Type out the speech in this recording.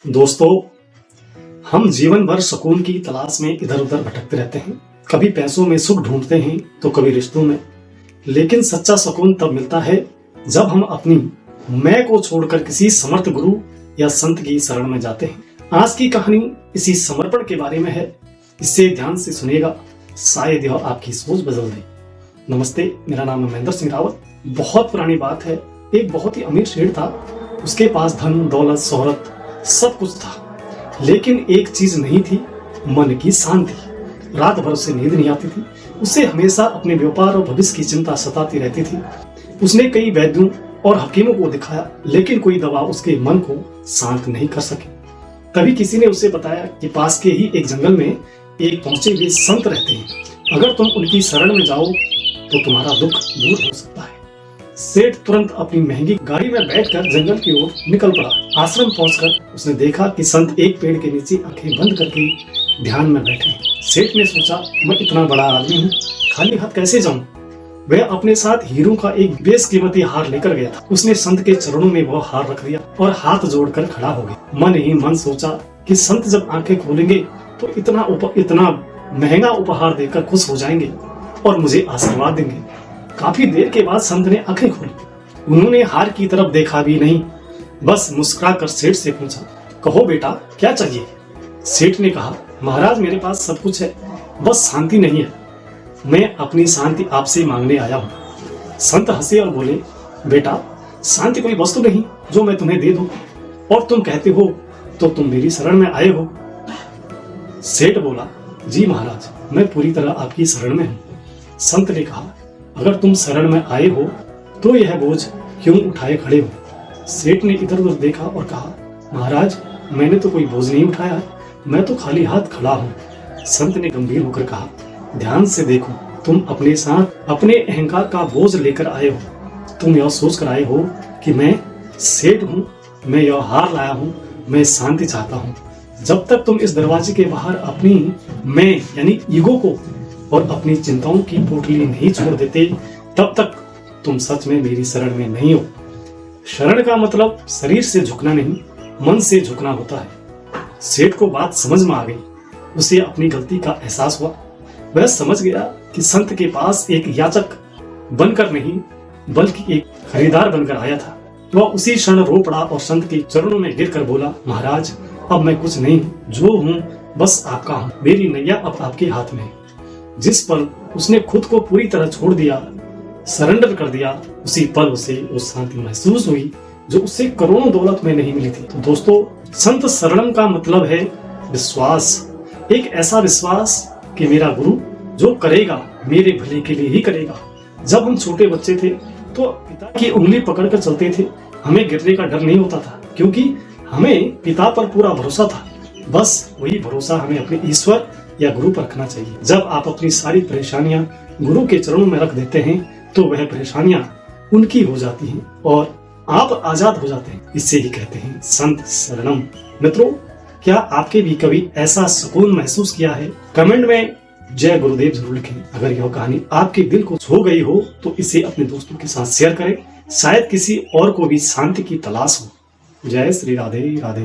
दोस्तों, हम जीवन भर सुकून की तलाश में इधर उधर भटकते रहते हैं। कभी पैसों में सुख ढूंढते हैं तो कभी रिश्तों में। लेकिन सच्चा सुकून तब मिलता है जब हम अपनी मैं को छोड़कर किसी समर्थ गुरु या संत की शरण में जाते हैं। आज की कहानी इसी समर्पण के बारे में है। इसे ध्यान से सुनिएगा, शायद यह आपकी सोच बदल दे। नमस्ते, मेरा नाम है महेंद्र सिंह रावत। बहुत पुरानी बात है। एक बहुत ही अमीर शेठ था। उसके पास धन दौलत शोहरत सब कुछ था, लेकिन एक चीज नहीं थी, मन की शांति। रात भर उसे नींद नहीं आती थी। उसे हमेशा अपने व्यापार और भविष्य की चिंता सताती रहती थी। उसने कई वैद्यों और हकीमों को दिखाया, लेकिन कोई दवा उसके मन को शांत नहीं कर सकी। तभी किसी ने उसे बताया कि पास के ही एक जंगल में एक पहुंचे हुए संत रहते हैं। अगर तुम उनकी शरण में जाओ तो तुम्हारा दुख दूर हो सकता है। सेठ तुरंत अपनी महंगी गाड़ी में बैठकर जंगल की ओर निकल पड़ा। आश्रम पहुंचकर उसने देखा कि संत एक पेड़ के नीचे आंखें बंद करके ध्यान में बैठे हैं। सेठ ने सोचा, मैं इतना बड़ा आदमी हूँ, खाली हाथ कैसे जाऊं? वह अपने साथ हीरों का एक बेशकीमती हार लेकर गया था। उसने संत के चरणों में वह हार रख दिया और हाथ जोड़कर खड़ा हो गया। मन ही मन सोचा कि संत जब आंखें खोलेंगे तो इतना महंगा उपहार देकर खुश हो जाएंगे और मुझे आशीर्वाद देंगे। काफी देर के बाद संत ने आंखें खोली। उन्होंने हार की तरफ देखा भी नहीं, बस मुस्कुराकर सेठ से पूछा, कहो बेटा, क्या चाहिए? सेठ ने कहा, महाराज मेरे पास सब कुछ है, बस शांति नहीं है। मैं अपनी शांति आपसे मांगने आया हूँ। संत हंसे और बोले, बेटा, शांति कोई वस्तु नहीं जो मैं तुम्हें दे दूं, और तुम कहते हो तो तुम मेरी शरण में आए हो। सेठ बोला, जी महाराज, मैं पूरी तरह आपकी शरण में हूँ। संत ने कहा, अगर तुम शरण में आए हो तो यह बोझ क्यों उठाए खड़े हो? सेठ ने इधर उधर देखा और कहा, महाराज, मैंने तो कोई बोझ नहीं उठाया, मैं तो खाली हाथ खड़ा हूँ। संत ने गंभीर होकर कहा, ध्यान से देखो, तुम अपने साथ अपने अहंकार का बोझ लेकर आए हो। तुम यह सोच कर आए हो कि मैं सेठ हूँ, मैं यह हार लाया हूँ, मैं शांति चाहता हूँ। जब तक तुम इस दरवाजे के बाहर अपनी मैं यानी ईगो को और अपनी चिंताओं की पोटली नहीं छोड़ देते, तब तक तुम सच में मेरी शरण में नहीं हो। शरण का मतलब शरीर से झुकना नहीं, मन से झुकना होता है। सेठ को बात समझ में आ गई। उसे अपनी गलती का एहसास हुआ। वह समझ गया कि संत के पास एक याचक बनकर नहीं, बल्कि एक खरीदार बनकर आया था। वह उसी क्षण रो पड़ा और संत के चरणों में गिरकर बोला, महाराज, अब मैं कुछ नहीं, जो हूँ बस आपका हूँ। मेरी नैया अब आपके हाथ में है। जिस पल उसने खुद को पूरी तरह छोड़ दिया, सरेंडर कर दिया, उसी पल उसे वो शांति महसूस हुई जो उसे करोड़ों दौलत में नहीं मिली थी। तो दोस्तों, संत शरणम का मतलब है विश्वास। एक ऐसा विश्वास कि मेरा गुरु जो करेगा मेरे भले के लिए ही करेगा। जब हम छोटे बच्चे थे तो पिता की उंगली पकड़कर चलते थे। हमें गिरने का डर नहीं होता था, क्योंकि हमें पिता पर पूरा भरोसा था। बस वही भरोसा हमें अपने ईश्वर या गुरु पर रखना चाहिए। जब आप अपनी सारी परेशानियां गुरु के चरणों में रख देते हैं तो वह परेशानियां उनकी हो जाती हैं और आप आजाद हो जाते हैं। इसे ही कहते हैं संत शरणम। मित्रों, क्या आपके भी कभी ऐसा सुकून महसूस किया है? कमेंट में जय गुरुदेव जरूर लिखें। अगर यह कहानी आपके दिल को छू गई हो तो इसे अपने दोस्तों के साथ शेयर करें। शायद किसी और को भी शांति की तलाश हो। जय श्री राधे राधे।